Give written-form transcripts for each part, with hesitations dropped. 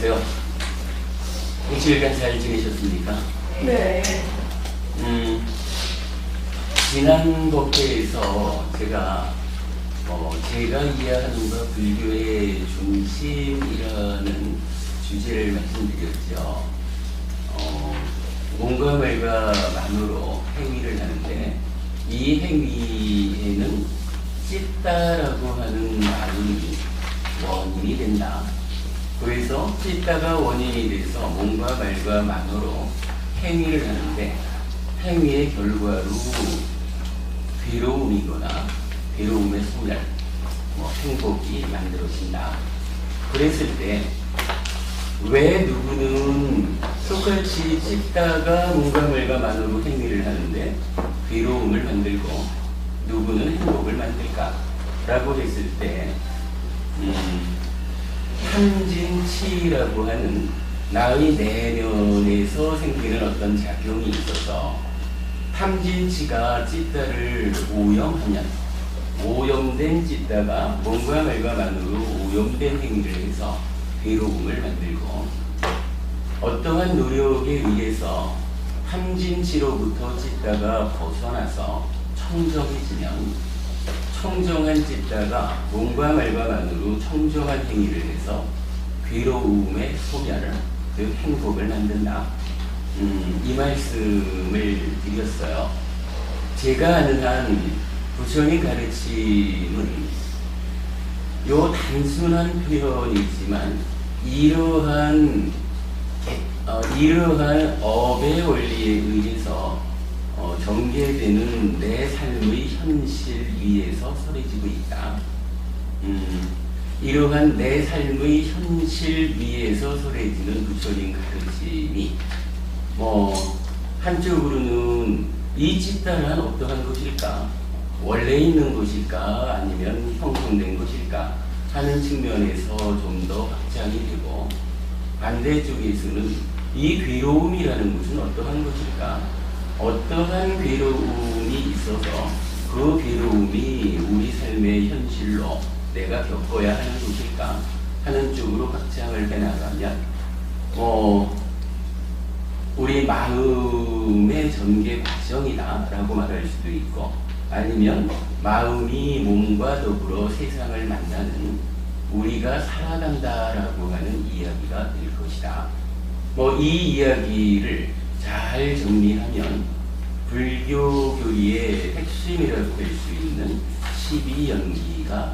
안녕하세요. 일주일간 잘 지내셨습니까? 네. 지난 법회에서 제가 이해하는 바 불교의 중심이라는 주제를 말씀드렸죠. 몸과 말과 만으로 행위를 하는데 이 행위에는 찢다라고 하는 말이 원인이 된다. 그래서 찢다가 원인이 돼서 몸과 말과 만으로 행위를 하는데 행위의 결과로 괴로움이거나 괴로움의 소멸, 행복이 만들어진다. 그랬을 때 왜 누구는 똑같이 찢다가 몸과 말과 만으로 행위를 하는데 괴로움을 만들고 누구는 행복을 만들까? 라고 했을 때 탐진치라고 하는 나의 내면에서 생기는 어떤 작용이 있어서 탐진치가 찢다를 오염하면 오염된 찢다가 몸과 말과 만으로 오염된 행위를 해서 괴로움을 만들고 어떠한 노력에 의해서 탐진치로부터 찢다가 벗어나서 청정해지면 청정한 찢다가 몸과 말과 만으로 청정한 행위를 해서 괴로움의 소멸을, 즉 행복을 만든다. 이 말씀을 드렸어요. 제가 아는 한 부처님 가르침은 요 단순한 표현이지만 이러한 업의 원리에 의해서 전개되는 내 삶의 현실 위에서 설해지고 있다. 이러한 내 삶의 현실 위에서 설해지는 부처님 가르침이 한쪽으로는 이 찢다란 어떠한 것일까? 원래 있는 것일까? 아니면 형성된 것일까? 하는 측면에서 좀 더 확장이 되고 반대쪽에서는 이 괴로움이라는 것은 어떠한 것일까? 어떠한 괴로움이 있어서 그 괴로움이 우리 삶의 현실로 내가 겪어야 하는 것일까? 하는 쪽으로 확장을 해나가면 우리 마음의 전개 과정이다 라고 말할 수도 있고 아니면 마음이 몸과 더불어 세상을 만나는 우리가 살아간다라고 하는 이야기가 될 것이다. 이 이야기를 잘 정리하면 불교 교리의 핵심이라고 할 수 있는 12연기가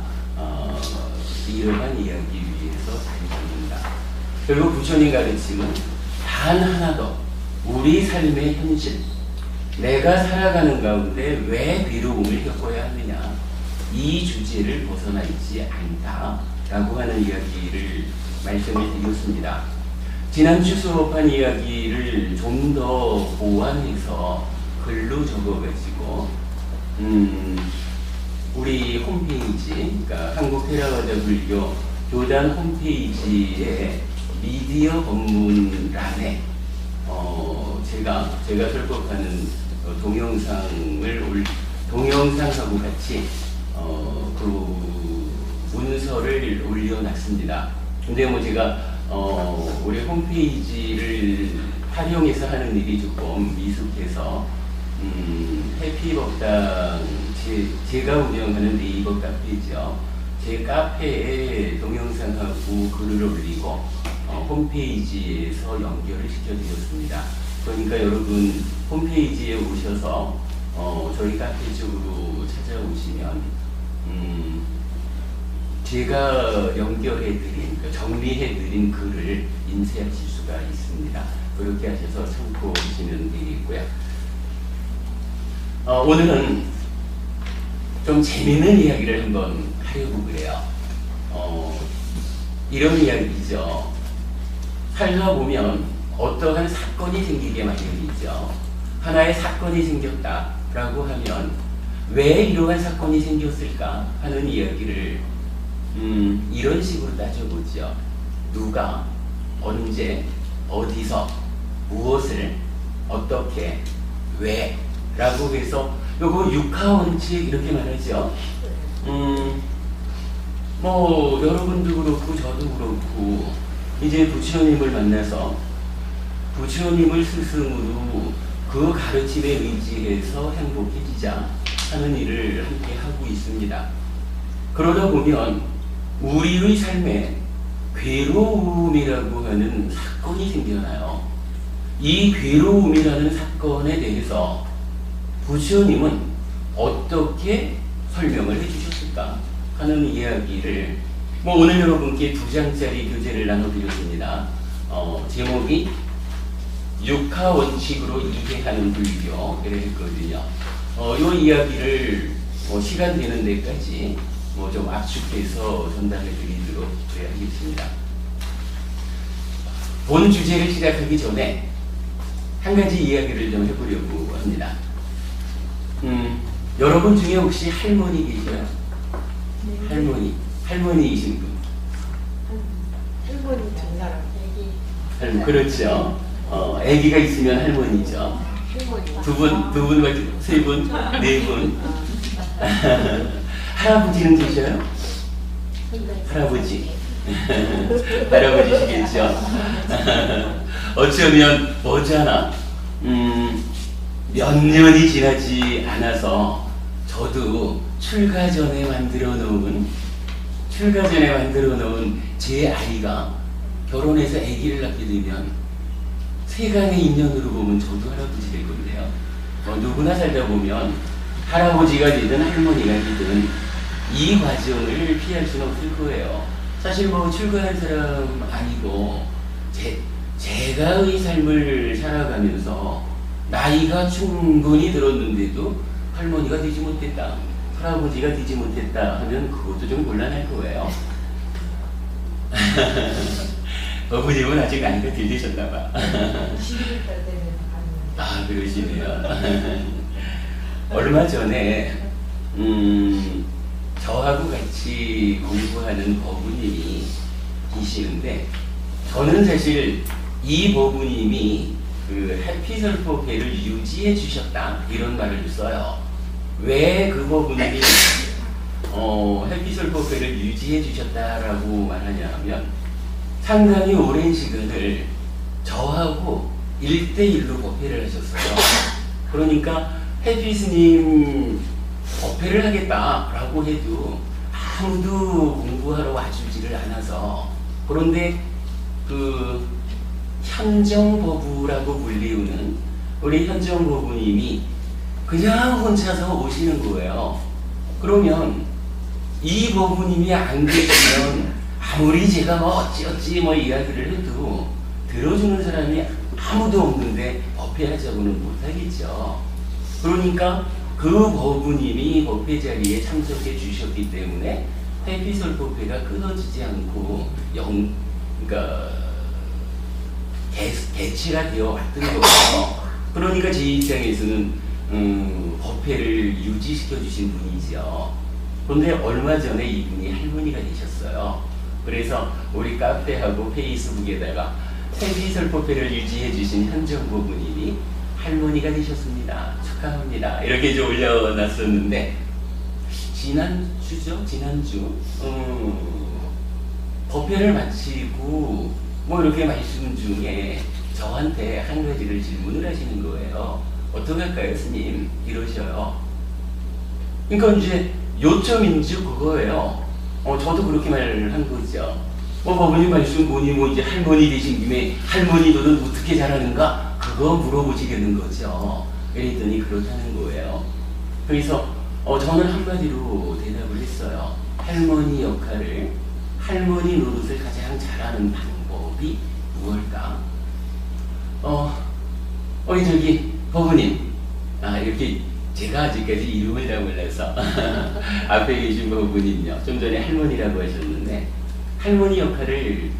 이러한 이야기 위에서 발전된다. 그리고 부처님 가르침은 단 하나도 우리 삶의 현실, 내가 살아가는 가운데 왜 괴로움을 겪어야 하느냐, 이 주제를 벗어나 있지 않다라고 하는 이야기를 말씀을 드렸습니다. 지난주 수업한 이야기를 좀 더 보완해서 글로 적어가지고 우리 홈페이지, 그러니까 한국테라와다 불교 교단 홈페이지에 미디어 법문란에 제가 설법하는 동영상하고 같이 그 문서를 올려놨습니다. 근데 제가 우리 홈페이지를 활용해서 하는 일이 조금 미숙해서 해피법당 제가 운영하는 네이버 카페죠. 제 카페에 동영상하고 글을 올리고 홈페이지에서 연결을 시켜드렸습니다. 그러니까 여러분 홈페이지에 오셔서 저희 카페 쪽으로 찾아오시면 제가 연결해드린, 정리해드린 글을 인쇄하실 수가 있습니다. 그렇게 하셔서 참고하시면 되겠고요. 오늘은 좀 재미있는 이야기를 한번 하려고 그래요. 이런 이야기죠. 살다 보면 어떠한 사건이 생기게 마련이죠. 하나의 사건이 생겼다라고 하면 왜 이러한 사건이 생겼을까 하는 이야기를 이런 식으로 따져보죠. 누가, 언제, 어디서, 무엇을, 어떻게, 왜 라고 해서 요거 육하원칙 이렇게 말하죠. 여러분도 그렇고 저도 그렇고 이제 부처님을 만나서 부처님을 스승으로 그 가르침에 의지해서 행복해지자 하는 일을 함께 하고 있습니다. 그러다 보면 우리의 삶에 괴로움이라고 하는 사건이 생겨나요. 이 괴로움이라는 사건에 대해서 부처님은 어떻게 설명을 해주셨을까 하는 이야기를 오늘 여러분께 2장짜리 교재를 나눠드렸습니다. 제목이 육하원칙으로 이해하는 불교 이렇게 했거든요. 이 이야기를 시간 되는 데까지 좀 압축해서 전달해 드리도록 하겠습니다. 본 주제를 시작하기 전에 한 가지 이야기를 좀 해보려고 합니다. 여러분 중에 혹시 할머니 계세요? 네. 할머니이신 분? 할머니 두 사람. 애기. 그렇죠. 애기가 있으면 할머니죠. 두 분 밖에, 세 분, 네 분. 할아버지는 계셔요? 할아버지. 할아버지시겠죠. 어쩌면 머지않아 몇 년이 지나지 않아서 저도 출가 전에 만들어 놓은 제 아이가 결혼해서 아기를 낳게 되면 세간의 인연으로 보면 저도 할아버지 될 건데요. 누구나 살다 보면 할아버지가 되든 할머니가 되든 이 과정을 피할 수는 없을 거예요. 사실 출가할 사람 아니고 제가의 삶을 살아가면서 나이가 충분히 들었는데도 할머니가 되지 못했다, 할아버지가 되지 못했다 하면 그것도 좀 곤란할 거예요. 어머님은 아직 나이가 덜 되셨나봐. 11달 되면 아, 그러시네요. 얼마 전에 저하고 같이 공부하는 법부님이 계시는데, 저는 사실 이 법부님이 그 해피설법회를 유지해 주셨다 이런 말을 써요. 왜 그 법부님이 해피설법회를 유지해 주셨다라고 말하냐 하면, 상당히 오랜 시간을 저하고 1대1로 법회를 하셨어요. 그러니까 해피스님 법회를 하겠다라고 해도 아무도 공부하러 와주지를 않아서, 그런데 그 현정법부라고 불리우는 우리 현정법부님이 그냥 혼자서 오시는 거예요. 그러면 이 법부님이 안 계시면 아무리 제가 어찌어찌 이야기를 해도 들어주는 사람이 아무도 없는데 법회하자고는 못하겠죠. 그러니까 그 법부님이 법회 자리에 참석해 주셨기 때문에 해피설법회가 끊어지지 않고 개최가 되어 왔던 거예요. 그러니까 제 입장에서는 법회를 유지시켜 주신 분이죠. 그런데 얼마 전에 이분이 할머니가 되셨어요. 그래서 우리 카페하고 페이스북에다가 해피설법회를 유지해 주신 현정법부님이 할머니가 되셨습니다, 축하합니다, 이렇게 좀 올려놨었는데, 지난주 법회를 마치고 이렇게 말씀 중에 저한테 한 가지를 질문을 하시는 거예요. 어떡할까요, 스님? 이러셔요. 그러니까 이제 요점인 줄 그거예요. 저도 그렇게 말을 한 거죠. 법부님 말씀 보니 이제 할머니 되신 김에 할머니 너는 어떻게 잘하는가? 그거 물어보시려는 거죠. 그랬더니 그렇다는 거예요. 그래서 저는 한마디로 대답을 했어요. 할머니 역할을, 할머니 노릇을 가장 잘하는 방법이 무엇일까? 저기 법부님, 이렇게 제가 아직까지 이름을 다 몰라서 앞에 계신 법부님요, 좀 전에 할머니라고 하셨는데, 할머니 역할을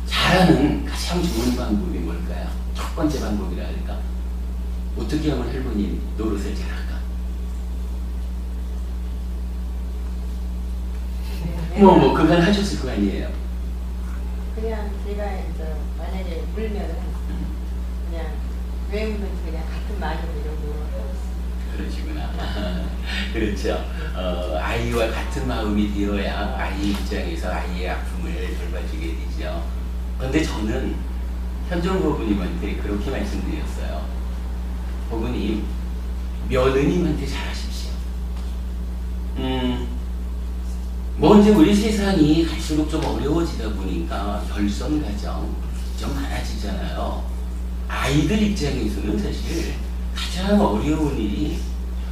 잘하는 가장 좋은 방법이 뭘까요? 첫 번째 방법이라 할까? 어떻게 하면 할머니 노릇을 잘할까? 그건 하셨을 거 아니에요? 그냥 제가 만약에 물면은 그냥 왜 우는지 그냥 같은 말로 이러고 하고 있어요. 그러시구나. 그렇죠. 아이와 같은 마음이 되어야 아이 입장에서 아이의 아픔을 돌봐주게 되죠. 근데 저는 현종보부님한테 그렇게 말씀드렸어요. 보부님, 며느님한테 잘하십시오. 뭐 이제 우리 세상이 갈수록 좀 어려워지다 보니까 결손 가정 좀 많아지잖아요. 아이들 입장에서는 사실 가장 어려운 일이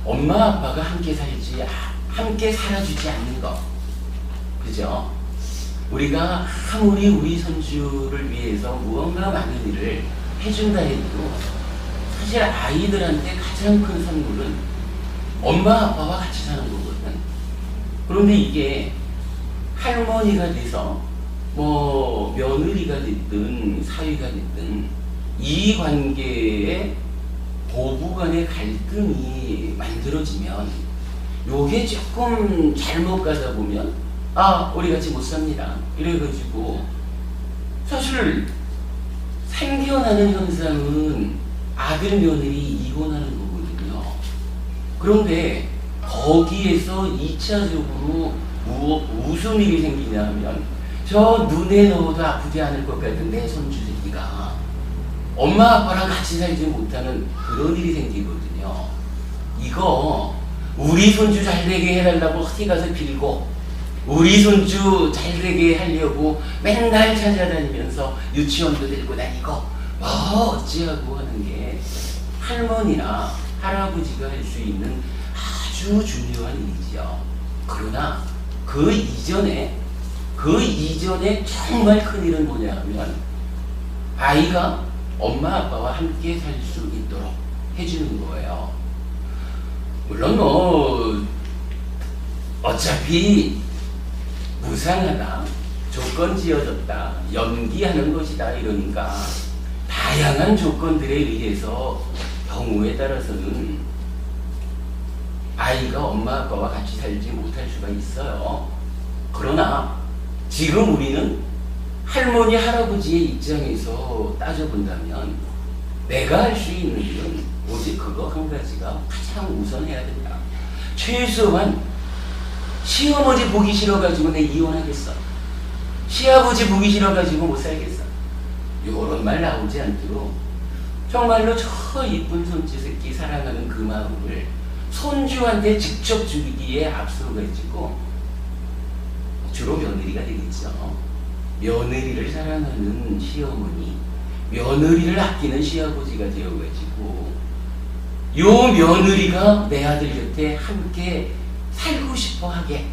엄마 아빠가 함께 살지, 함께 살아주지 않는 거. 그죠? 우리가 아무리 우리 손주를 위해서 무언가 많은 일을 해준다 해도 사실 아이들한테 가장 큰 선물은 엄마 아빠와 같이 사는 거거든. 그런데 이게 할머니가 돼서 뭐 며느리가 됐든 사위가 됐든 이 관계에 부부 간의 갈등이 만들어지면 요게 조금 잘못 가다 보면 우리 같이 못 삽니다 이래가지고 사실 생겨나는 현상은 아들 며느리 이혼하는 거거든요. 그런데 거기에서 2차적으로 무슨 일이 생기냐 하면 저 눈에 넣어도 아프지 않을 것 같은 내 손주 새끼가 엄마 아빠랑 같이 살지 못하는 그런 일이 생기거든요. 이거 우리 손주 잘되게 해달라고 어디 가서 빌고 우리 손주 잘되게 하려고 맨날 찾아다니면서 유치원도 데리고 다니고 뭐 어찌하고 하는 게 할머니나 할아버지가 할 수 있는 아주 중요한 일이지요. 그러나 그 이전에 정말 큰 일은 뭐냐 하면 아이가 엄마 아빠와 함께 살 수 있도록 해주는 거예요. 물론 뭐 어차피 무상하다, 조건 지어졌다, 연기하는 것이다 이러니까 다양한 조건들에 의해서 경우에 따라서는 아이가 엄마 아빠와 같이 살지 못할 수가 있어요. 그러나 지금 우리는 할머니 할아버지의 입장에서 따져본다면 내가 할 수 있는 일은 오직 그거 한 가지가 가장 우선해야 된다. 최소한 시어머니 보기 싫어가지고 내 이혼하겠어, 시아버지 보기 싫어가지고 못 살겠어, 요런 말 나오지 않도록 정말로 저 이쁜 손주 새끼 사랑하는 그 마음을 손주한테 직접 주기에 앞서가지고 주로 며느리가 되겠죠. 며느리를 사랑하는 시어머니, 며느리를 아끼는 시아버지가 되어가지고 요 며느리가 내 아들 곁에 함께 살고 싶어 하게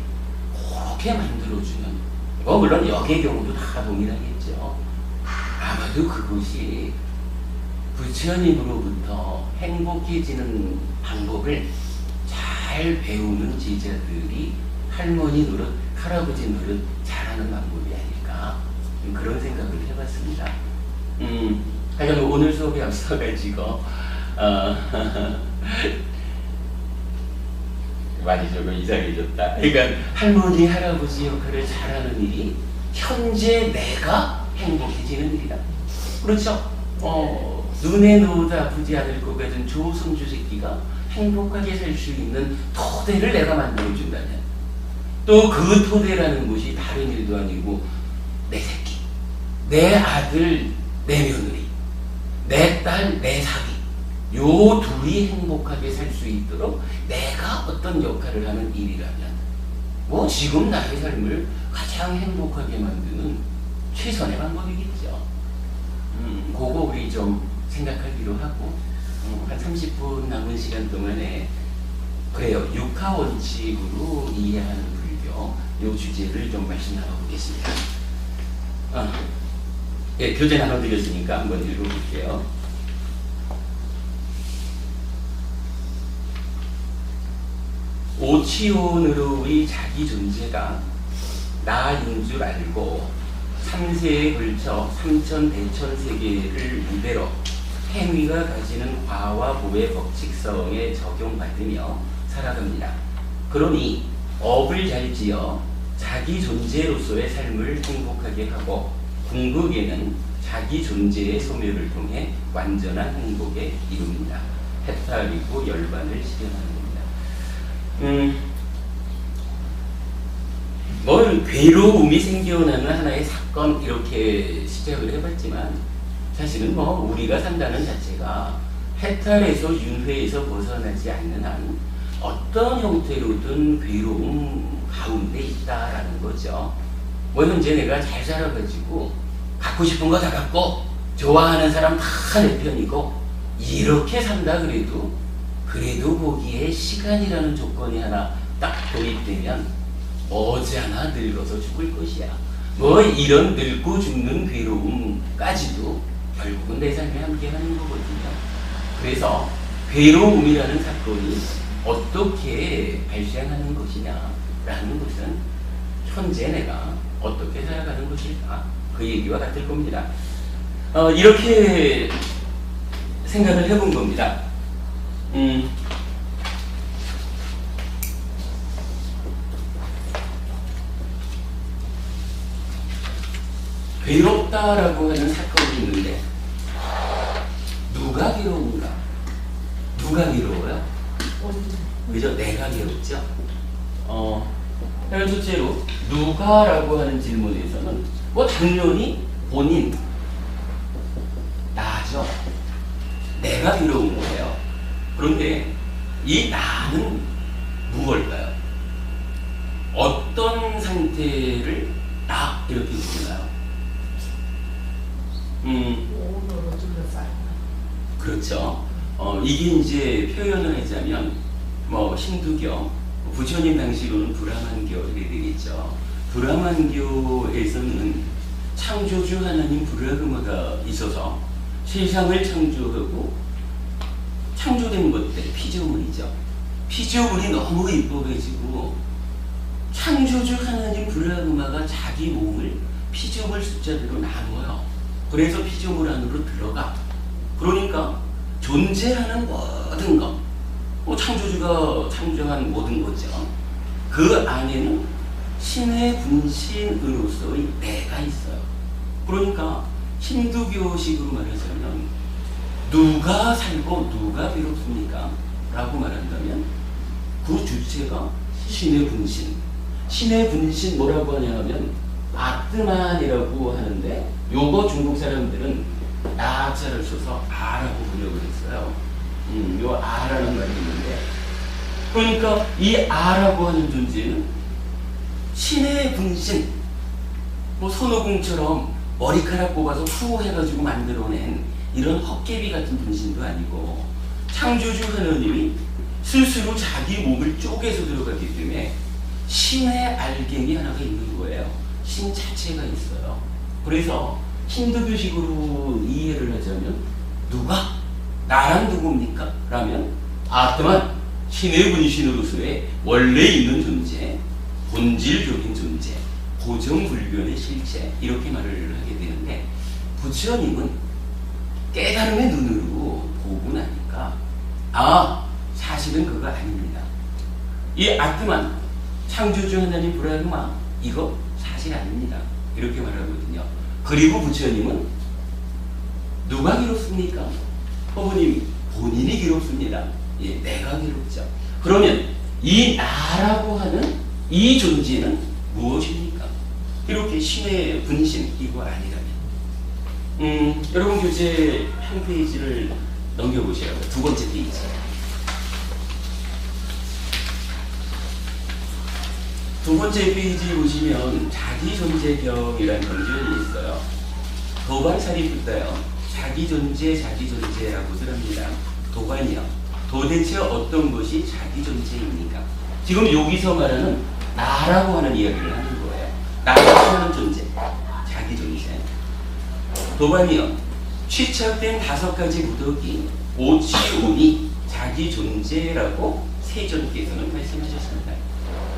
그렇게 만들어주는, 물론 역의 경우도 다 동일하겠죠. 아마도 그것이 부처님으로부터 행복해지는 방법을 잘 배우는 제자들이 할머니 노릇, 할아버지 노릇 잘하는 방법이 아닐까, 그런 생각을 해봤습니다. 하여간 오늘 수업에 앞서가지고 많이 조금 이상해졌다. 그러니까 할머니, 할아버지 역할을 잘하는 일이 현재 내가 행복해지는 일이다. 그렇죠? 눈에 넣어도 아프지 않을 것 같은 조손주 새끼가 행복하게 살 수 있는 토대를 내가 만들어준다면, 또 그 토대라는 것이 다른 일도 아니고 내 새끼, 내 아들, 내 며느리, 내 딸, 내 사위, 요 둘이 행복하게 살 수 있도록 내가 어떤 역할을 하는 일이라면 뭐 지금 나의 삶을 가장 행복하게 만드는 최선의 방법이겠죠. 그거 우리 좀 생각하기로 하고 한 30분 남은 시간 동안에 그래요, 육하 원칙으로 이해하는 불교 요 주제를 좀 말씀 나눠보겠습니다. 예, 교재 나눠드렸으니까 한번 읽어볼게요. 오치온으로의 자기 존재가 나인 줄 알고 3세에 걸쳐 삼천대천 세계를 무대로 행위가 가지는 화와 보의 법칙성에 적용받으며 살아갑니다. 그러니 업을 잘 지어 자기 존재로서의 삶을 행복하게 하고 궁극에는 자기 존재의 소멸을 통해 완전한 행복에 이룹니다. 해탈이고 열반을 실현하는 겁니다. 뭐 괴로움이 생겨나는 하나의 사건 이렇게 시작을 해봤지만 사실은 뭐 우리가 산다는 자체가 해탈에서 윤회에서 벗어나지 않는 한 어떤 형태로든 괴로움 가운데 있다라는 거죠. 뭐 현재 내가 잘 살아가지고 갖고 싶은 거 다 갖고 좋아하는 사람 다 내 편이고 이렇게 산다 그래도 거기에 시간이라는 조건이 하나 딱 도입되면 머지않아 늙어서 죽을 것이야. 뭐 이런 늙고 죽는 괴로움까지도 결국은 내 삶에 함께하는 거거든요. 그래서 괴로움이라는 사건이 어떻게 발생하는 것이냐라는 것은 현재 내가 어떻게 살아가는 것일까 그 얘기와 같을 겁니다. 이렇게 생각을 해본 겁니다. 괴롭다라고 하는 사건이 있는데 누가 괴로운가? 누가 괴로워요? 그죠? 내가 괴롭죠? 첫째로 누가라고 하는 질문에서는 뭐 당연히 본인 나죠. 내가 괴로운 거예요. 그런데 이 나는 무엇일까요? 어떤 상태를 나 이렇게 부르나요? 그렇죠. 이게 이제 표현을 하자면 뭐 힌두교 부처님 당시로는 브라만교가 되겠죠. 브라만교에서는 창조주 하나님 브라흐마가 있어서 세상을 창조하고 창조된 것들 피조물이죠. 피조물이 너무 이뻐가지고 창조주 하나님 브라흐마가 자기 몸을 피조물 숫자대로 나눠요. 그래서 피조물 안으로 들어가. 그러니까 존재하는 모든 것, 창조주가 창조한 모든 거죠. 그 안에는 신의 분신으로서의 내가 있어요. 그러니까 힌두교식으로 말하자면 누가 살고 누가 괴롭습니까? 라고 말한다면 그 주체가 신의 분신. 신의 분신 뭐라고 하냐 하면 아트만이라고 하는데 요거 중국 사람들은 나자를 써서 아라고 번역을 했어요. 요 아라는 말이 있는데 그러니까 이 아라고 하는 존재는 신의 분신, 뭐 손오공처럼 머리카락 뽑아서 후 해가지고 만들어낸 이런 헛개비 같은 분신도 아니고 창조주 하나님이 스스로 자기 몸을 쪼개서 들어갔기 때문에 신의 알갱이 하나가 있는 거예요. 신 자체가 있어요. 그래서 힌두교식으로 이해를 하자면 누가? 나란 누굽니까? 라면 아트만 신의 분신으로서의 원래 있는 존재, 본질적인 존재, 고정불변의 실체 이렇게 말을 하게 되는데 부처님은 깨달음의 눈으로 보고 나니까 사실은 그거 아닙니다. 이 아트만 창조주 하나님 브라흐마 이거 사실 아닙니다. 이렇게 말하거든요. 그리고 부처님은 누가 괴롭습니까? 본인이 괴롭습니다. 예, 내가 괴롭죠. 그러면 이 나라고 하는 이 존재는 무엇입니까? 이렇게 신의 분신이고 아니라면 여러분 교재 한 페이지를 넘겨보세요. 두 번째 페이지. 두 번째 페이지 보시면 자기존재경이라는 경전이 있어요. 도반사리부터요. 자기존재라고 합니다. 도반이요. 도대체 어떤 것이 자기존재입니까? 지금 여기서 말하는 나라고 하는 이야기를 하는 거예요. 나라고 하는 존재, 자기존재. 도반이요. 취착된 5가지 무더기, 오치오니 자기존재라고 세존께서는 말씀하셨습니다.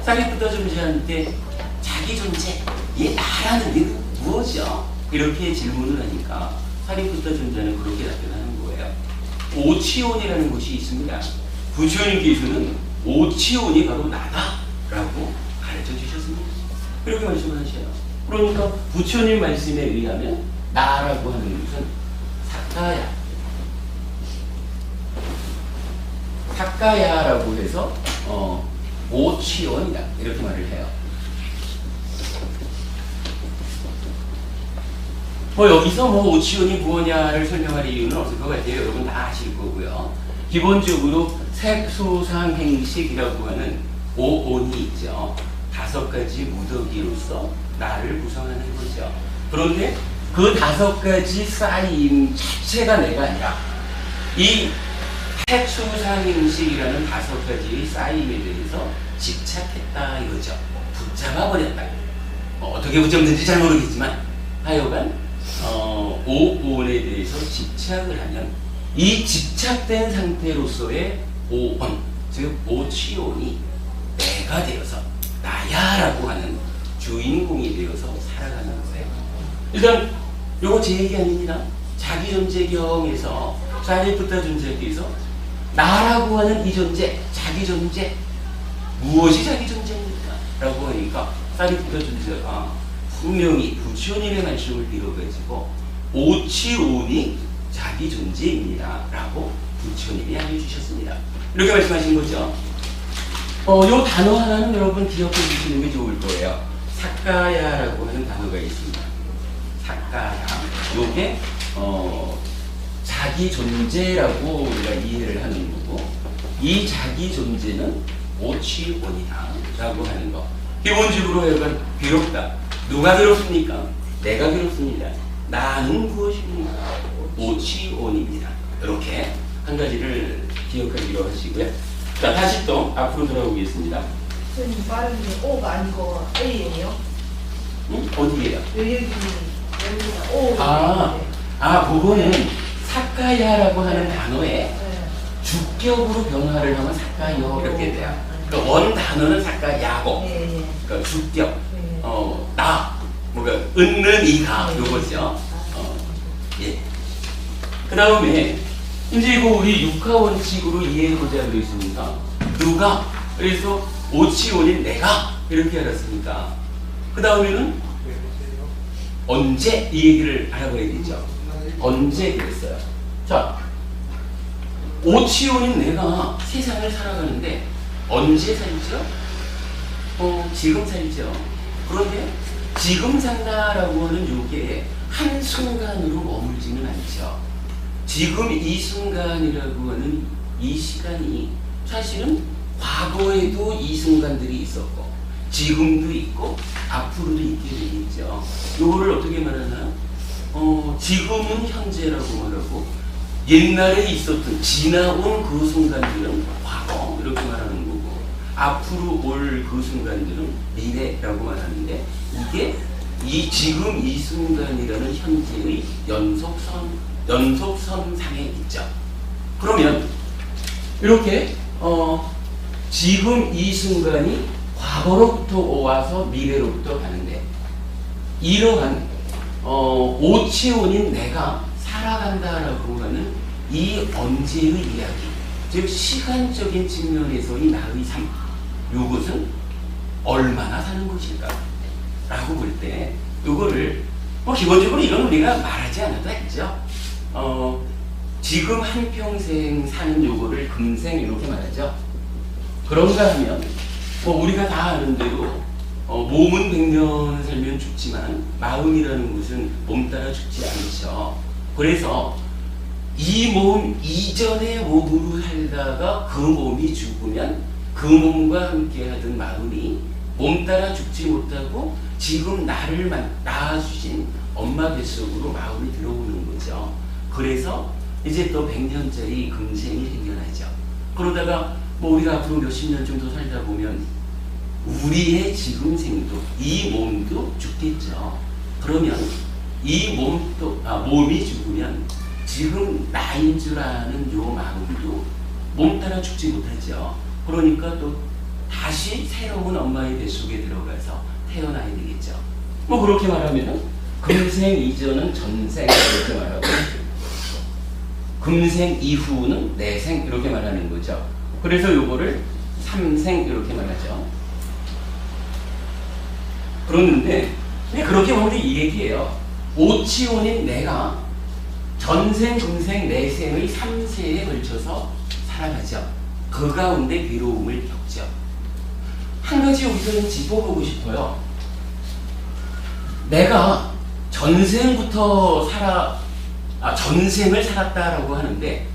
사리푸타 존재한테 자기존재, 이 나라는 게 무엇이요? 이렇게 질문을 하니까 사리푸타 존재는 그렇게 답변하는 거예요. 오치온이라는 것이 있습니다. 부처님께서는 오치온이 바로 나다라고 가르쳐 주셨습니다. 그렇게 말씀을 하셔요. 그러니까 부처님 말씀에 의하면 나라고 하는 것은 사카야라고 해서 오치온이다 이렇게 말을 해요. 뭐 여기서 뭐 오치온이 무엇냐를 설명할 이유는 없을 것 같아요. 여러분 다 아실 거고요. 기본적으로 색소상행식이라고 하는 오온이 있죠. 5가지 무더기로서 나를 구성하는 거죠. 그런데 그 5가지 쌓임 자체가 내가 아니라 이 색소상행식이라는 5가지의 쌓임에 대해서 집착했다 이거죠. 붙잡아버렸다. 어떻게 붙잡는지 잘 모르겠지만 하여간 오온에 대해서 집착을 하면 이 집착된 상태로서의 오온, 즉 오치온이 내가 되어서 나야라고 하는 주인공이 되어서 살아가는 거예요. 일단 요거 제 얘기 아닙니다. 자기존재경에서 사리푸타 존재께서 나라고 하는 이 존재, 자기 존재, 무엇이 자기 존재입니까? 라고 하니까 사리푸타 존재가 분명히 부처님의 말씀을 빌어가지고 오치온이 자기 존재입니다. 라고 부처님이 알려주셨습니다. 이렇게 말씀하신 거죠. 요 단어 하나는 여러분 기억해 주시는 게 좋을 거예요. 사카야라고 하는 단어가 있습니다. 사카야. 요게 자기 존재라고 우리가 이해를 하는 거고, 이 자기 존재는 오치온이다 라고 하는 거. 기본적으로 약간 괴롭다. 누가 괴롭습니까? 내가 괴롭습니다. 나는 무엇입니까? 오치온입니다. 이렇게 한 가지를 기억하기로 하시고요. 자, 다시 또 앞으로 돌아오겠습니다. 선생님 발음이 O가 아니고 A예요? 응? 어디에요? 여기가 O. 그거는 사카야라고 하는 네. 단어에 네. 주격으로 변화를 하면 사카요 이렇게 돼요. 그러니까 원 단어는 사카야고, 예, 예. 그러니까 주격, 예. 나, 뭔가 은는 이가 요거죠. 예. 그 다음에 이제 이거 우리 육하원칙으로 이해해보자 그랬습니다. 누가? 그래서 오치온인 내가 이렇게 알았습니다. 그 다음에는 언제 이 얘기를 알아봐야겠죠. 언제 그랬어요. 자, 오치온인 내가 세상을 살아가는데 언제 살죠? 지금 살죠. 그런데 지금 산다라고 하는 요게 한순간으로 머물지는 않죠. 지금 이 순간이라고 하는 이 시간이 사실은 과거에도 이 순간들이 있었고 지금도 있고 앞으로도 있게 되겠죠. 요거를 어떻게 말하나? 지금은 현재라고 말하고 옛날에 있었던 지나온 그 순간들은 과거 이렇게 말하는 거고 앞으로 올 그 순간들은 미래라고 말하는데 이게 지금 이 순간이라는 현재의 연속선상에 있죠. 그러면 이렇게 지금 이 순간이 과거로부터 와서 미래로부터 가는데 이러한 오치온인 내가 살아간다라고 하는 이 언제의 이야기, 즉 시간적인 측면에서의 나의 삶, 이것은 얼마나 사는 것일까? 라고 볼 때 이거를 기본적으로 이건 우리가 말하지 않아도 알죠. 지금 한평생 사는 요거를 금생 이렇게 말하죠. 그런가 하면 우리가 다 아는 대로 몸은 100년 살면 죽지만 마음이라는 것은 몸 따라 죽지 않죠. 그래서 이 몸 이전의 몸으로 살다가 그 몸이 죽으면 그 몸과 함께 하던 마음이 몸 따라 죽지 못하고 지금 나를 낳아주신 엄마 뱃속으로 마음이 들어오는 거죠. 그래서 이제 또 100년짜리 금생이 생겨나죠. 그러다가 우리가 앞으로 몇십 년 정도 살다 보면 우리의 지금 생도 이 몸도 죽겠죠. 그러면 이 몸이 죽으면 지금 나인 줄 아는 요 마음도 몸 따라 죽지 못하죠. 그러니까 또 다시 새로운 엄마의 뱃속에 들어가서 태어나야 되겠죠. 그렇게 말하면 금생 이전은 전생 이렇게 말하고 금생 이후는 내생 이렇게 말하는 거죠. 그래서 요거를 삼생 이렇게 말하죠. 그러는데 그렇게 보는데 이 얘기예요. 오치온인 내가 전생, 금생, 내생의 3세에 걸쳐서 살아가죠. 그 가운데 괴로움을 겪죠. 한 가지 여기서는 짚어보고 싶어요. 내가 전생부터 전생을 살았다라고 하는데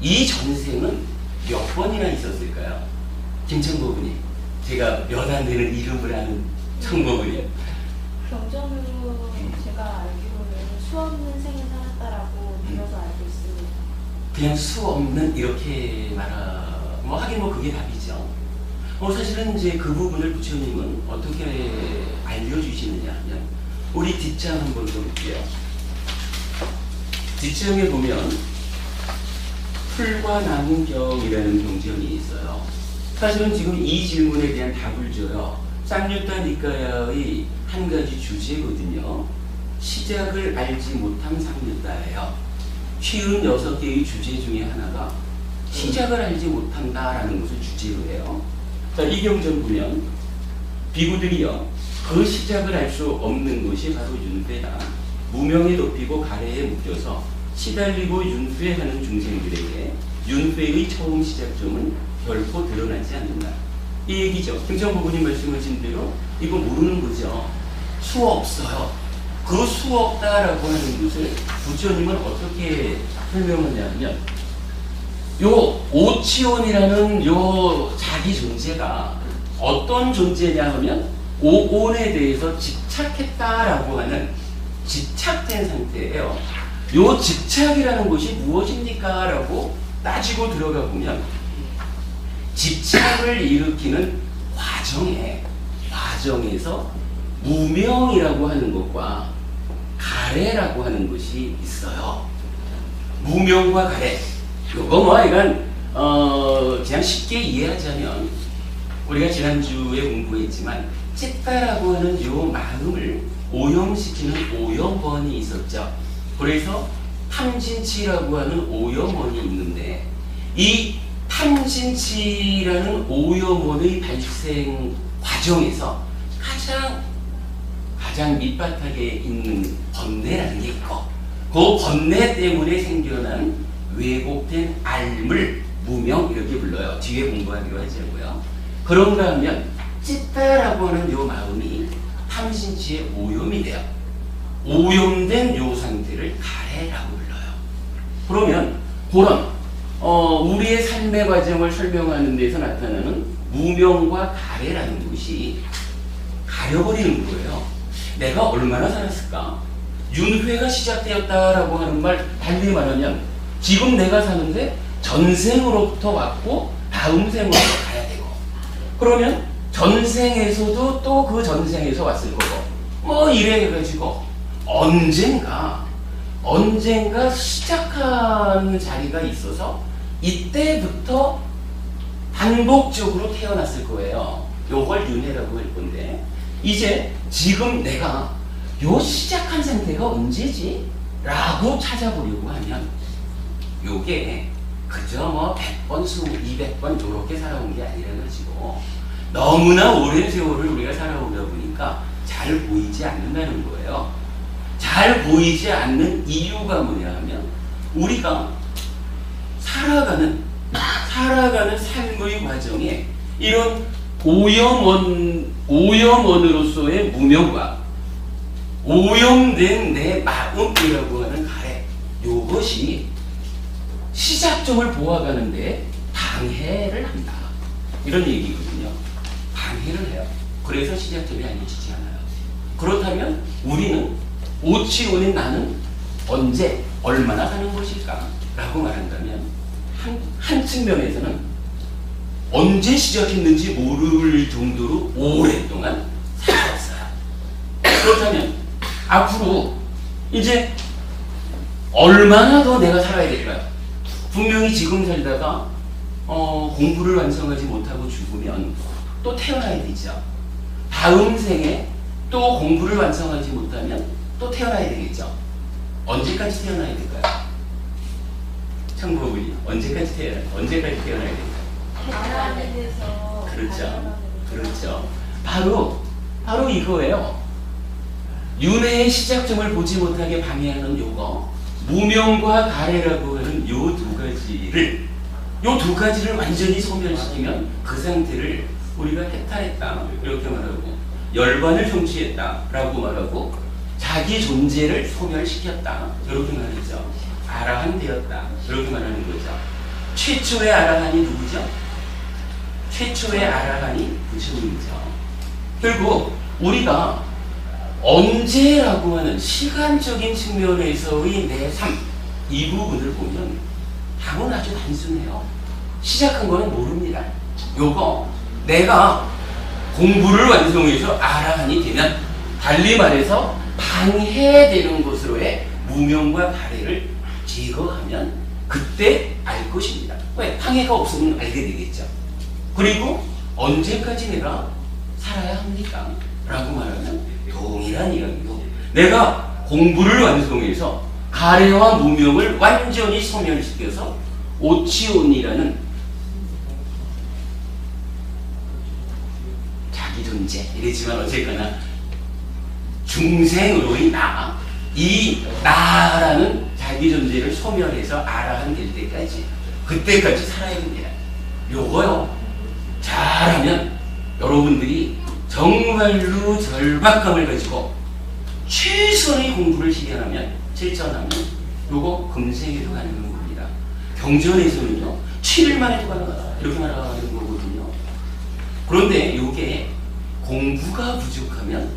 이 전생은 몇 번이나 있었을까요? 김청보부님, 제가 몇 안 되는 이름을 아는 청보부님. 경전으로 제가 알기로는 수 없는 생을 살았다라고 들어서 알고 있습니다. 그냥 수 없는 이렇게 하긴 그게 답이죠. 사실은 이제 그 부분을 부처님은 어떻게 알려주시느냐 하면 우리 뒷장 한번 좀 볼게요. 뒷장에 보면 풀과 나무경이라는 경전이 있어요. 사실은 지금 이 질문에 대한 답을 줘요. 쌍유타 니카야의 한 가지 주제거든요. 시작을 알지 못한 상유타예요. 56개의 주제 중에 하나가 시작을 알지 못한다라는 것을 주제로 해요. 자, 이 경전 보면 비구들이요, 그 시작을 알 수 없는 것이 바로 윤회다. 무명에 덮이고 가래에 묶여서 시달리고 윤회하는 중생들에게 윤회의 처음 시작점은 결코 드러나지 않는다. 이 얘기죠. 김청부부님 말씀하신 대로 이거 모르는 거죠. 수 없어요. 그 수 없다라고 하는 것을 부처님은 어떻게 설명하냐면 요 오치온이라는 요 자기 존재가 어떤 존재냐 하면 오온에 대해서 집착했다라고 하는 집착된 상태예요. 요 집착이라는 것이 무엇입니까? 라고 따지고 들어가 보면 집착을 일으키는 과정에서 무명이라고 하는 것과 가래라고 하는 것이 있어요. 무명과 가래. 요거 이건 그냥 쉽게 이해하자면 우리가 지난주에 공부했지만 찌따라고 하는 요 마음을 오염시키는 오염원이 있었죠. 그래서 탐진치라고 하는 오염원이 있는데 이 탐진치라는 오염원의 발생 과정에서 가장 밑바닥에 있는 번뇌라는 게 있고 그 번뇌 때문에 생겨난 왜곡된 알물, 무명 이렇게 불러요. 뒤에 공부하기로 하자고요. 그런가 하면 찌따라고 하는 요 마음이 탐진치의 오염이 돼요. 오염된 요 상태를 가래라고 불러요. 그러면 그런 우리의 삶의 과정을 설명하는 데서 나타나는 무명과 가래라는 것이 가려버리는 거예요. 내가 얼마나 살았을까? 윤회가 시작되었다라고 하는 말 달리 말하면 지금 내가 사는데 전생으로부터 왔고 다음 생으로 가야 되고 그러면 전생에서도 또 그 전생에서 왔을 거고 이래 해가지고 언젠가 시작하는 자리가 있어서 이때부터 반복적으로 태어났을 거예요. 요걸 윤회라고 할 건데 이제 지금 내가 요 시작한 상태가 언제지? 라고 찾아보려고 하면 요게 그저 100번, 200번 요렇게 살아온 게 아니라 가지고 너무나 오랜 세월을 우리가 살아오다 보니까 잘 보이지 않는다는 거예요. 잘 보이지 않는 이유가 뭐냐 하면 우리가 살아가는 삶의 과정에 이런 오염원으로서의 무명과 오염된 내 마음이라고 하는 가래 요것이 시작점을 보아가는데 방해를 한다. 이런 얘기거든요. 방해를 해요. 그래서 시작점이 알려지지 않아요. 그렇다면 우리는 오치온인 나는 언제 얼마나 사는 것일까? 라고 말한다면 한 측면에서는 언제 시작했는지 모를 정도로 오랫동안 살아왔어요. 그렇다면 앞으로 이제 얼마나 더 내가 살아야 될까요? 분명히 지금 살다가 공부를 완성하지 못하고 죽으면 또 태어나야 되죠. 다음 생에 또 공부를 완성하지 못하면 또 태어나야 되겠죠. 언제까지 태어나야 될까요? 참고분이 언제까지 태어나야 될까요? 하나님에서 그렇죠. 바로 이거예요. 윤회의 시작점을 보지 못하게 방해하는 요거 무명과 가래라고 하는 요 두 가지를 완전히 소멸시키면 그 상태를 우리가 해탈했다 이렇게 말하고 열반을 성취했다 라고 말하고 자기 존재를 소멸시켰다. 이렇게 말하죠. 아라한 되었다. 이렇게 말하는 거죠. 최초의 아라한이 누구죠? 최초의 아라한이 부처님이죠. 결국 우리가 언제라고 하는 시간적인 측면에서의 내 삶, 이 부분을 보면 답은 아주 단순해요. 시작한 거는 모릅니다. 요거 내가 공부를 완성해서 아라한이 되면, 달리 말해서 방해되는 것으로의 무명과 가래를 제거하면 그때 알 것입니다. 왜? 방해가 없으면 알게 되겠죠. 그리고 언제까지 내가 살아야 합니까? 라고 말하면 동일한 이야기고, 내가 공부를 완성해서 가래와 무명을 완전히 소멸시켜서 오치온이라는 자기 존재, 이랬지만 어쨌거나 중생으로의 나, 이 나라는 자기 존재를 소멸해서 아라한 될 때까지, 그때까지 살아야 됩니다. 요거요, 잘하면 여러분들이 정말로 절박감을 가지고 최선의 공부를 실천하면 요거 금생에도 가능한 겁니다. 경전에서는요 7일 만에도 가능하다 이렇게 말하는 거거든요. 그런데 요게 공부가 부족하면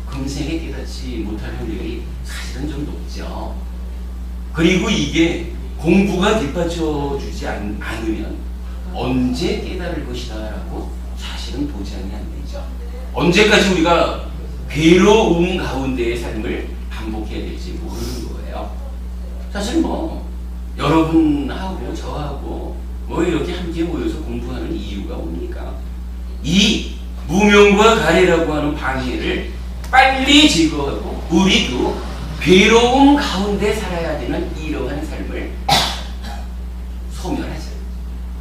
금생에 깨닫지 못할 확률이 사실은 좀 높죠. 그리고 이게 공부가 뒷받쳐주지 않으면 언제 깨달을 것이다 라고 사실은 보장이 안 되죠. 언제까지 우리가 괴로움 가운데의 삶을 반복해야 될지 모르는 거예요. 사실 뭐 여러분하고 저하고 뭐 이렇게 함께 모여서 공부하는 이유가 뭡니까? 이 무명과 가래라고 하는 방해를 빨리 제거하고 우리도 괴로움 가운데 살아야 되는 이러한 삶을 소멸하자.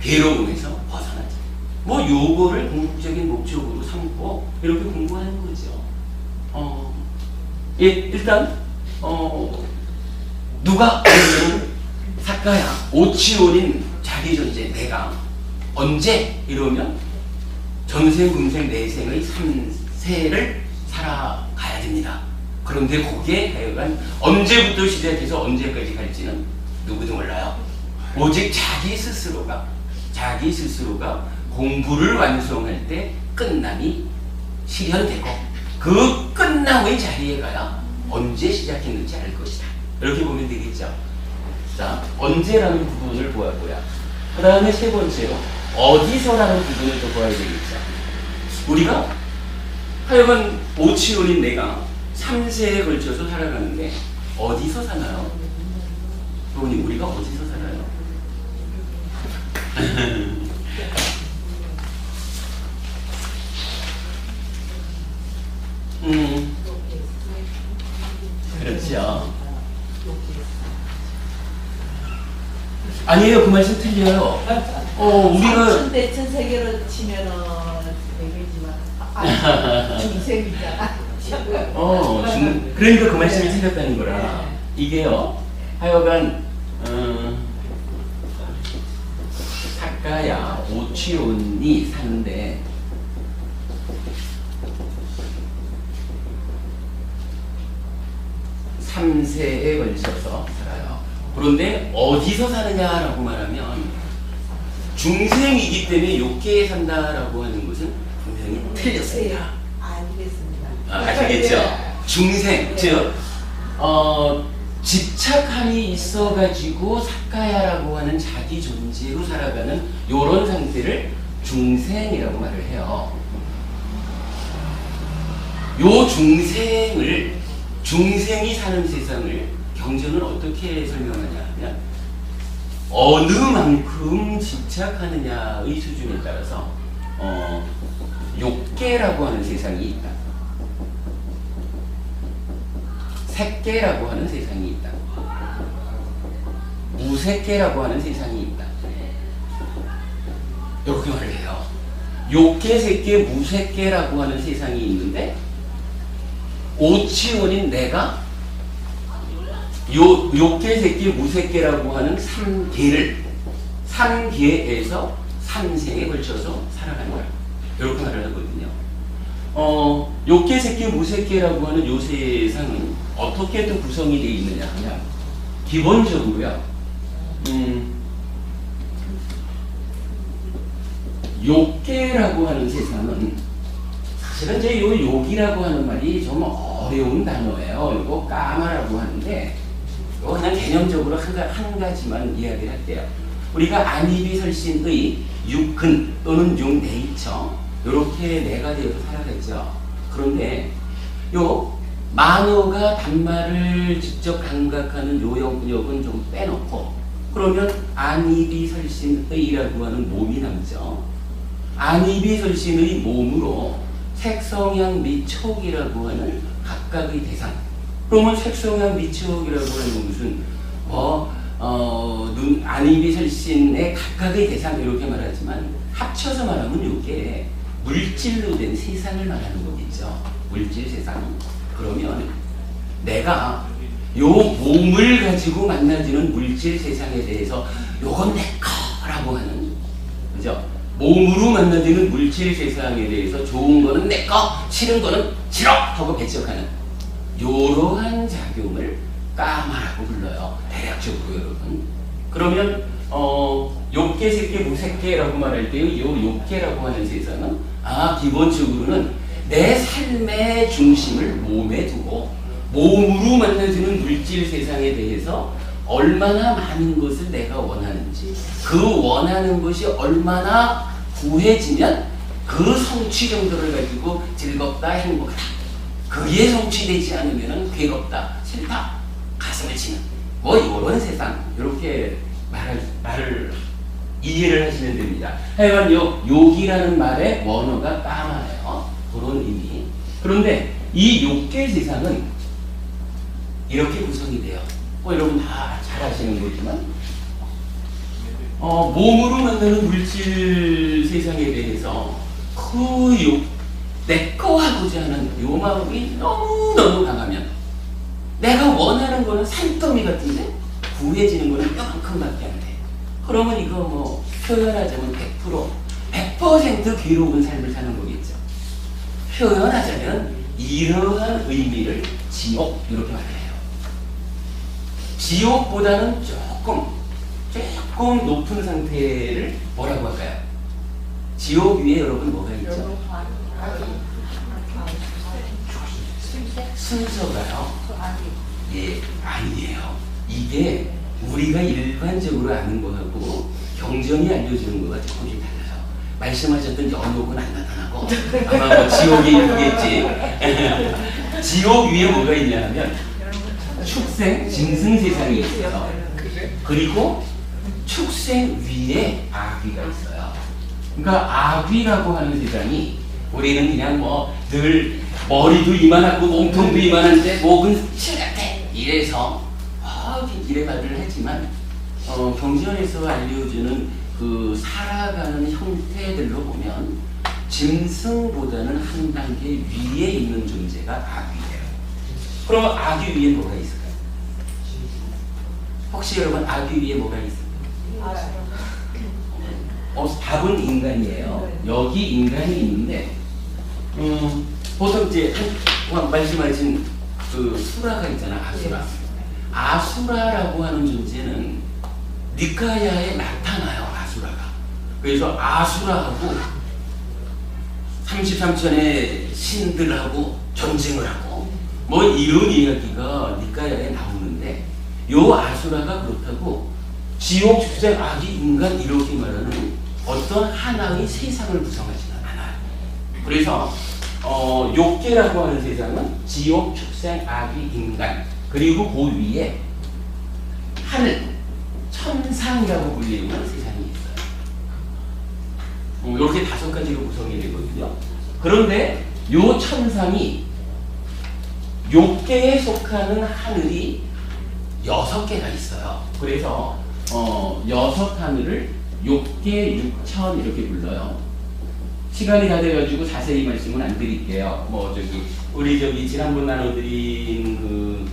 괴로움에서 벗어나자. 뭐 요거를 궁극적인 목적으로 삼고 이렇게 공부하는 거죠. 예, 일단 누가 사카야 오치온인 자기 존재 내가 언제 이러면 전생 금생 내생의 3세를 살아가야 됩니다. 그런데 그게 하여간 언제부터 시작해서 언제까지 갈지는 누구도 몰라요. 오직 자기 스스로가 공부를 완성할 때 끝남이 실현되고 그 끝남의 자리에 가야 언제 시작했는지 알 것이다. 이렇게 보면 되겠죠. 자, 언제라는 부분을 보았고요. 그 다음에 세 번째로 어디서라는 부분을 또 보아야 되겠죠. 우리가 하여간 오치온인 내가 3세에 걸쳐서 살아가는데 어디서 사나요? 그러니 우리가 어디서 살아요? 그렇죠. 아니에요. 그 말씀 틀려요. 우리가 삼천대천 세계로 치면은 되겠지만 중생이잖아. 그러니까 그 말씀이 틀렸다는 거라. 이게요. 하여간 사카야 오치온이 사는데 (3세에) 걸쳐서 살아요. 그런데 어디서 사느냐라고 말하면 중생이기 때문에 욕계에 산다라고 하는 것은 분명히 틀렸습니다. 알겠습니다. 아시겠죠? 중생, 즉 집착함이 있어가지고 사카야라고 하는 자기 존재로 살아가는 요런 상태를 중생이라고 말을 해요. 요 중생이 사는 세상을 경전은 어떻게 설명하냐 하면 어느 만큼 집착하느냐의 수준에 따라서 욕계라고 하는 세상이 있다. 색계라고 하는 세상이 있다. 무색계라고 하는 세상이 있다. 이렇게 말을 해요. 욕계, 색계, 무색계라고 하는 세상이 있는데 오치원인 내가 욕계, 색계, 무색계라고 하는 3계에서 3생에 걸쳐서 살아가는 거야. 이렇게 말을 하거든요. 욕계, 색계, 무색계라고 하는 요 세상은 어떻게 또 구성이 되어 있느냐 하면 기본적으로요. 욕계라고 하는 세상은 사실은 이제 요 욕이라고 하는 말이 좀 어려운 단어예요. 이거 까마라고 하는데 이거 그냥 개념적으로 한 가지만 이야기를 할게요. 우리가 안이비설신의 육근 또는 육네이처 이렇게 내가 되어서 살아가죠. 그런데 요 만어가 단말을 직접 감각하는 요 영역은 좀 빼놓고 그러면 안이비설신의라고 하는 몸이 남죠. 안이비설신의 몸으로 색성향 미촉이라고 하는 각각의 대상. 그러면 색성향 미촉이라고 하는 무슨 눈 안이비설신의 각각의 대상 이렇게 말하지만 합쳐서 말하면 이게 물질로 된 세상을 말하는 거겠죠. 물질 세상. 그러면 내가 요 몸을 가지고 만나지는 물질 세상에 대해서 요건 내 거라고 하는, 그죠? 몸으로 만나지는 물질 세상에 대해서 좋은 거는 내 거, 싫은 거는 싫어 하고 배척하는 요러한 작용을 까마라고 불러요. 대략적으로 여러분. 그러면 욕계, 색계, 무색계라고 말할 때요, 요 욕계라고 하는 세상은 기본적으로는 내 삶의 중심을 몸에 두고 몸으로 만나지는 물질 세상에 대해서 얼마나 많은 것을 내가 원하는지, 그 원하는 것이 얼마나 구해지면 그 성취 정도를 가지고 즐겁다, 행복하다. 그게 성취되지 않으면 괴롭다, 싫다, 가슴을 치는 뭐 이런 세상, 이렇게 말을 이해를 하시면 됩니다. 하여간 욕이라는 말의 원어가 까마예요. 그런 의미. 그런데 이 욕계 세상은 이렇게 구성이 돼요. 여러분 다 잘 아시는 거지만 몸으로 만나는 물질 세상에 대해서 내 거 하고자 하는 요 마음이 너무너무 강하면 내가 원하는 거는 산더미 같은데 구해지는 거는 뼈만큼밖에 안 돼. 그러면 이거 뭐 표현하자면 100% 괴로운 삶을 사는 거겠죠. 표현하자면 이러한 의미를 지옥 이렇게 말해요. 지옥보다는 조금 높은 상태를 뭐라고 할까요? 지옥 위에 여러분 뭐가 있죠? 순서가요. 예, 아니에요. 이게 우리가 일반적으로 아는 거하고 경전이 알려주는 거가 조금씩 달라요. 말씀하셨던 연옥은 안 나타나고 아마 뭐 지옥이 있겠지. 지옥 위에 뭐가 있냐 하면 축생, 짐승 세상이 있어요. 그리고 축생 위에 아귀가 있어요. 그러니까 아귀라고 하는 세상이 우리는 그냥 뭐 늘 머리도 이만하고 몸통도 이만한데 목은 실같대 이래서 이래 말을 하지만 경전에서 알려주는 그 살아가는 형태들로 보면 짐승보다는 한 단계 위에 있는 존재가 아귀예요. 그러면 아귀 위에 뭐가 있을까요? 혹시 여러분 아귀 위에 뭐가 있을까요? 답은 인간이에요. 여기 인간이 있는데 보통 이제 말씀하신 그 수라가 있잖아. 아수라. 아수라라고 하는 존재는 니카야에 나타나요. 아수라가. 그래서 아수라하고 33천의 신들하고 전쟁을 하고 뭐 이런 이야기가 니카야에 나오는데 요 아수라가 그렇다고 지옥, 축생, 아기, 인간 이렇게 말하는 어떤 하나의 세상을 구성하지는 않아요. 그래서 욕계라고 하는 세상은 지옥, 축생, 아기, 인간 그리고 그 위에 하늘, 천상이라고 불리는 세상이 있어요. 이렇게 5가지로 구성이 되거든요. 그런데 요 천상이 욕계에 속하는 하늘이 6개가 있어요. 그래서 6하늘을 욕계, 육천 이렇게 불러요. 시간이 다 돼가지고 자세히 말씀은 안 드릴게요. 우리 지난번 나눠드린 그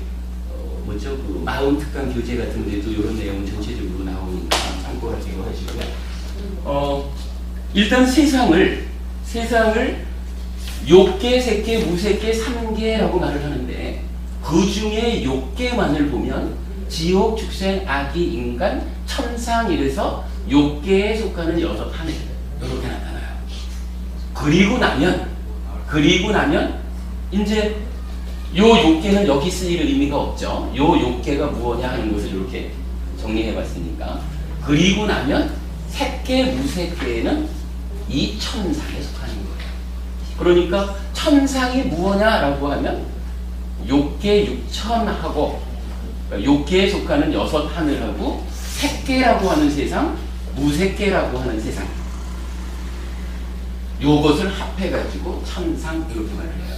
마음 특강 교재 같은 데도 이런 내용은 전체적으로 나오니까 참고하시고 하시고요. 일단 세상을 욕계, 색계, 무색계, 삼계라고 말을 하는데 그 중에 욕계만을 보면 지옥, 축생, 악이, 인간, 천상 이래서 욕계에 속하는 6하늘 이렇게 나타나요. 그리고 나면 이제 요 욕계는 여기 쓰일 의미가 없죠. 요 욕계가 무엇냐 하는 것을 이렇게 정리해 봤으니까. 그리고 나면 색계, 무색계는 이 천상에 속하는 거예요. 그러니까 천상이 무엇냐라고 하면 욕계, 육천하고 그러니까 욕계에 속하는 6하늘하고 색계라고 하는 세상, 무색계라고 하는 세상, 요것을 합해가지고 천상 이렇게 말을 해요.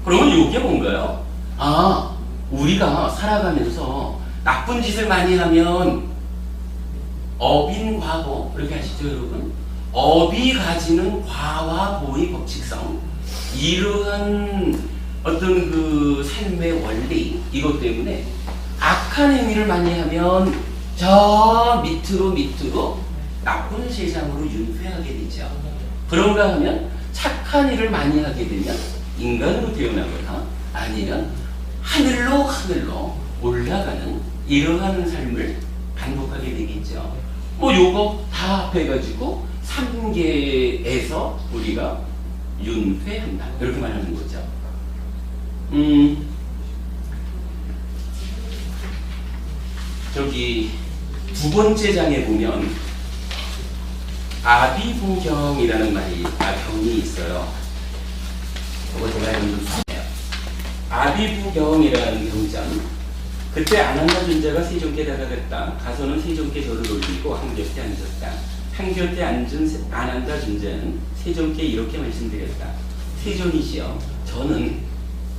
그러면 이게 뭔가요? 아, 우리가 살아가면서 나쁜 짓을 많이 하면 업인과보 이렇게 아시죠 여러분? 업이 가지는 과와 보의 법칙성, 이러한 어떤 그 삶의 원리, 이것 때문에 악한 행위를 많이 하면 저 밑으로 나쁜 세상으로 윤회하게 되죠. 그런가 하면 착한 일을 많이 하게 되면 인간으로 태어나거나 아니면 하늘로 올라가는 이러한 삶을 반복하게 되겠죠. 뭐 요거 다 합해가지고 3계에서 우리가 윤회한다 이렇게 말하는 거죠. 저기 두 번째 장에 보면 아비부경이라는 경이 있어요. 이거 제가 좀 써요. 아비부경이라는 경전. 그때 아난다 존자가 세존께 다가갔다. 가서는 세존께 절을 올리고 한 곁에 앉았다. 한 곁에 앉은 아난다 존자는 세존께 이렇게 말씀드렸다. 세존이시여, 저는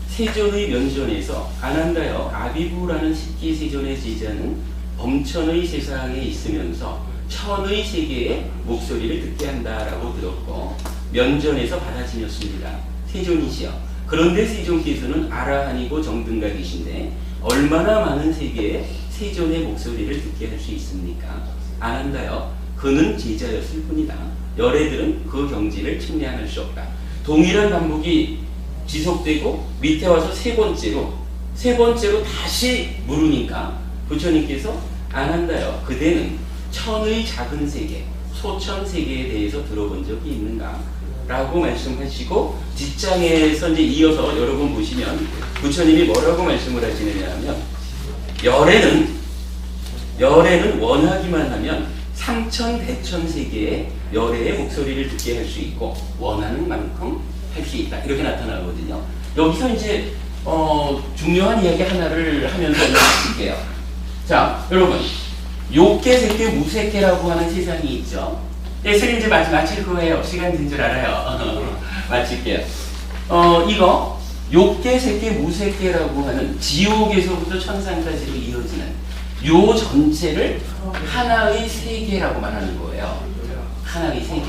세존의 면전에서 아난다여, 아비부라는 십기 세존의 제자는 범천의 세상에 있으면서 천의 세계의 목소리를 듣게 한다라고 들었고 면전에서 받아지녔습니다. 세존이시여, 그런데 세존께서는 아라한이고 정등각이신데 얼마나 많은 세계에 세존의 목소리를 듣게 할 수 있습니까? 아난다여, 그는 제자였을 뿐이다. 열애들은 그 경지를 측량할 수 없다. 동일한 반복이 지속되고 밑에 와서 세 번째로 다시 물으니까 부처님께서 아난다여, 그대는 천의 작은 세계, 소천 세계에 대해서 들어본 적이 있는가? 라고 말씀하시고 뒷장에서 이제 이어서 여러분 보시면 부처님이 뭐라고 말씀을 하시느냐 하면 열애는 원하기만 하면 삼천 대천 세계의 열애의 목소리를 듣게 할 수 있고 원하는 만큼 할 수 있다 이렇게 나타나거든요. 여기서 이제 중요한 이야기 하나를 하면서 말씀드릴게요. 자, 여러분, 욕계, 색계, 무색계라고 하는 세상이 있죠. 네, 스님 이제 마칠 거예요. 시간 된 줄 알아요. 마칠게요. 이거 욕계, 색계, 무색계라고 하는 지옥에서부터 천상까지로 이어지는 요 전체를 하나의 세계라고 말하는 거예요. 하나의 세계.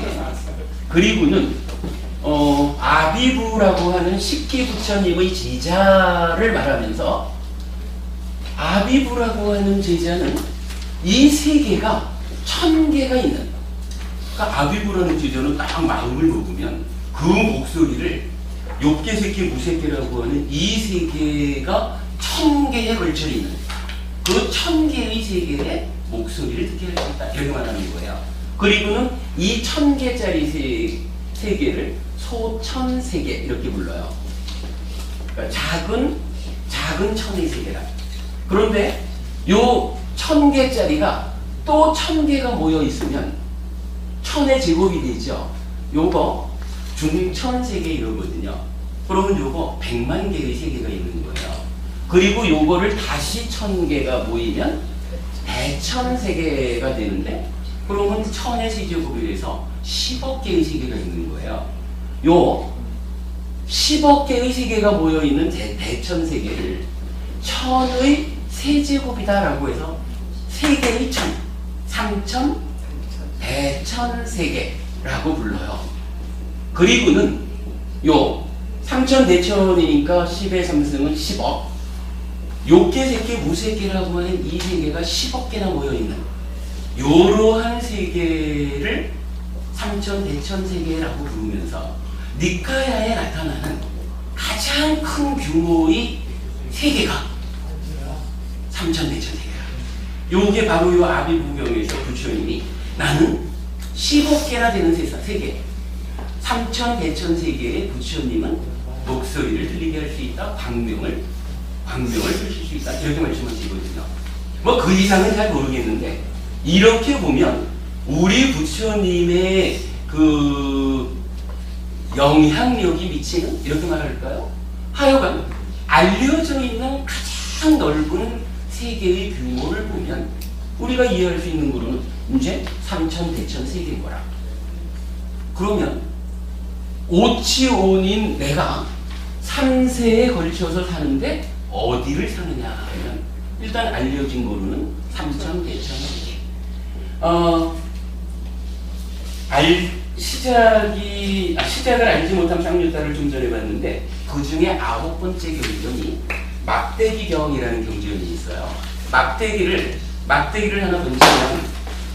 그리고는 아비부라고 하는 십기 부처님의 제자를 말하면서 아비부라고 하는 제자는 이 세계가 1000개가 있는, 그러니까 아비부라는 제자는 딱 마음을 먹으면 그 목소리를 욕계, 색계, 무색계라고 하는 이 세계가 1000개에 걸쳐 있는 그 1000개의 세계의 목소리를 듣게 할 수 있다 이렇게 말하는 거예요. 그리고는 이 1000개짜리 세계를 소천세계 이렇게 불러요. 그러니까 작은 천의 세계다. 그런데 요 1000개짜리가 또 1000개가 모여 있으면 1000의 제곱이 되죠. 요거 중천세계 이러거든요. 그러면 요거 100만 개의 세계가 있는 거예요. 그리고 요거를 다시 1000개가 모이면 대천세계가 되는데, 그러면 1000의 세제곱에 대해서 10억 개의 세계가 있는 거예요. 요 10억 개의 세계가 모여있는 대천세계를 1000의 세제곱이다라고 해서 세계의 천, 3000 대천세계라고 불러요. 그리고는 요 3000 대천이니까 10의 3승은 10억, 욕계, 색계, 무색계라고 하는 이 세계가 10억 개나 모여있는 요러한 세계를 3000 대천세계라고 부르면서 니카야에 나타나는 가장 큰 규모의 세계가 삼천대천세계라. 요게 바로 요 아비부경에서 부처님이 나는 10억 개나 되는 세계, 삼천대천세계의 부처님은 목소리를 들리게 할 수 있다. 광명을 쓰실 수 있다. 이렇게 말씀하시거든요. 뭐 그 이상은 잘 모르겠는데 이렇게 보면 우리 부처님의 그 영향력이 미치는, 이렇게 말할까요? 하여간 알려져 있는 가장 넓은 세계의 규모를 보면 우리가 이해할 수 있는 거로는 이제 삼천대천세계인 거라. 그러면 오치온인 내가 3세에 걸쳐서 사는데 어디를 사느냐 하면 일단 알려진 거로는 삼천대천세계. 시작을 알지 못한 쌍유타를 좀 전에 봤는데 그 중에 9번째 경전이 막대기경이라는 경전이 있어요. 막대기를 하나 던지면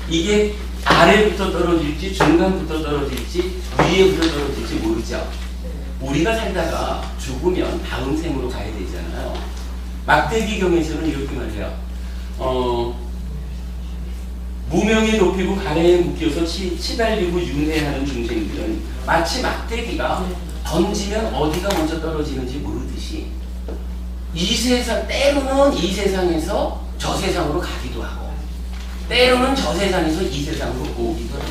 이게 아래부터 떨어질지 중간부터 떨어질지 위에부터 떨어질지 모르죠. 우리가 살다가 죽으면 다음 생으로 가야 되잖아요. 막대기경에서는 이렇게 말해요. 무명에 높이고 가래에 묶여서 치달리고 윤회하는 중생들은 마치 막대기가 던지면 어디가 먼저 떨어지는지 모르듯이 때로는 이 세상에서 저 세상으로 가기도 하고 때로는 저 세상에서 이 세상으로 오기도 하고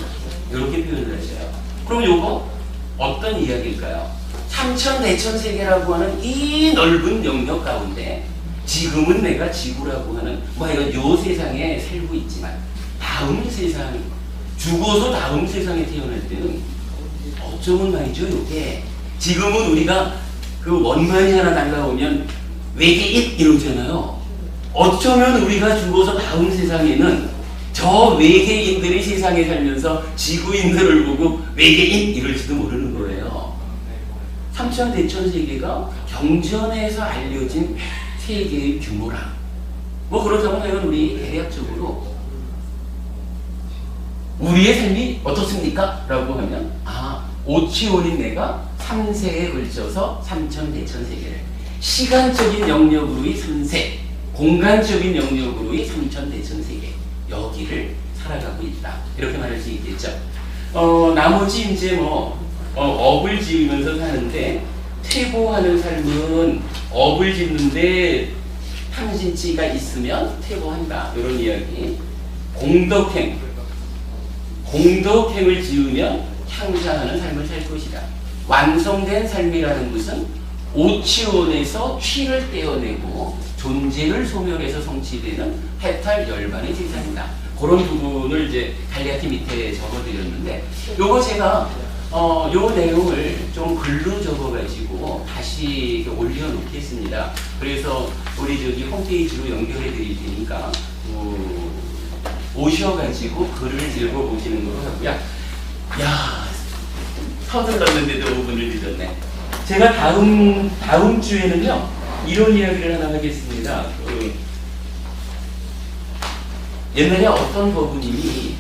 이렇게 표현을 하셔요. 그럼 요거 어떤 이야기일까요? 삼천대천세계라고 하는 이 넓은 영역 가운데 지금은 내가 지구라고 하는 이건 요 세상에 살고 있지만 다음 세상, 죽어서 다음 세상에 태어날 때는 어쩌면 말이죠. 요게 지금은 우리가 그 원만이 하나 날라오면 외계인 이러잖아요. 어쩌면 우리가 죽어서 다음 세상에는 저 외계인들이 세상에 살면서 지구인들을 보고 외계인 이럴지도 모르는 거예요. 삼천대천세계가 경전에서 알려진 세계의 규모라. 뭐 그렇다면 이건 우리 대략적으로 우리의 삶이 어떻습니까? 라고 하면 오치온인 내가 3세에 걸쳐서 삼천대천세계를 시간적인 영역으로의 3세, 공간적인 영역으로의 삼천대천세계 여기를 살아가고 있다. 이렇게 말할 수 있겠죠. 나머지 이제 업을 지으면서 사는데 퇴보하는 삶은 업을 짓는데 탐진치가 있으면 퇴보한다. 이런 이야기. 공덕행을 지으면 향사하는 삶을 살 것이다. 완성된 삶이라는 것은 오치온에서 취를 떼어내고 존재를 소멸해서 성취되는 해탈 열반의 세상이다. 그런 부분을 이제 갈리아티 밑에 적어드렸는데 요거 제가 요 내용을 좀 글로 적어가지고 다시 이렇게 올려놓겠습니다. 그래서 우리 홈페이지로 연결해 드릴 테니까 오셔가지고 글을 읽어보시는 걸로 하고요. 서둘렀는데도 5분을 늦었네. 제가 다음 주에는요 이런 이야기를 하나 하겠습니다. 옛날에 어떤 거부님이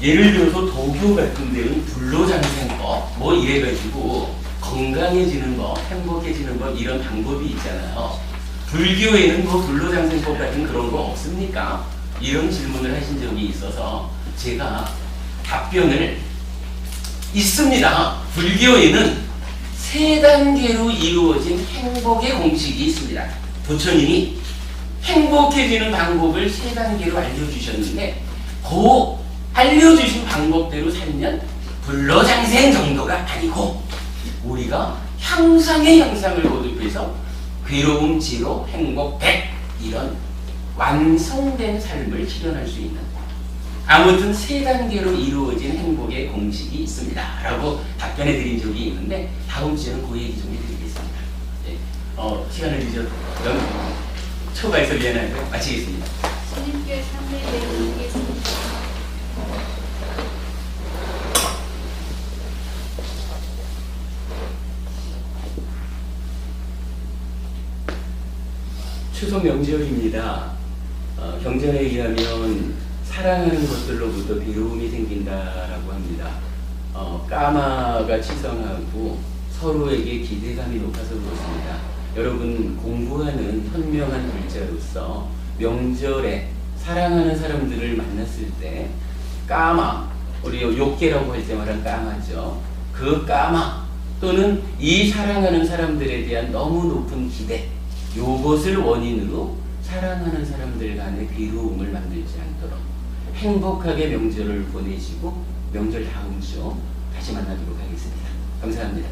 예를 들어서 도교 같은 데는 불로장생법 이래가지고 건강해지는 법, 행복해지는 법 이런 방법이 있잖아요. 불교에는 불로장생법 같은 그런 거 없습니까? 이런 질문을 하신 적이 있어서 제가 답변을 있습니다. 불교에는 3단계로 이루어진 행복의 공식이 있습니다. 부처님이 행복해지는 방법을 3단계로 알려주셨는데 그 알려주신 방법대로 살면 불로장생 정도가 아니고 우리가 향상의 향상을 거듭해서 괴로움 지로 행복 100 이런 완성된 삶을 실현할 수 있는 아무튼 3단계로 이루어진 행복의 공식이 있습니다. 라고 답변해 드린 적이 있는데 다음 주에는 그 얘기 좀 해드리겠습니다. 시간을 늦어서 초과해서 미안하고요. 마치겠습니다. 스님께 상대드리겠습니다. 추석 명절입니다. 경전에 의하면 사랑하는 것들로부터 괴로움이 생긴다라고 합니다. 까마가 치성하고 서로에게 기대감이 높아서 그렇습니다. 여러분 공부하는 현명한 글자로서 명절에 사랑하는 사람들을 만났을 때 까마, 우리 욕계라고 할 때 말한 까마죠. 그 까마 또는 이 사랑하는 사람들에 대한 너무 높은 기대, 요것을 원인으로 사랑하는 사람들 간의 괴로움을 만들지 않도록 행복하게 명절을 보내시고 명절 다음 주 다시 만나도록 하겠습니다. 감사합니다.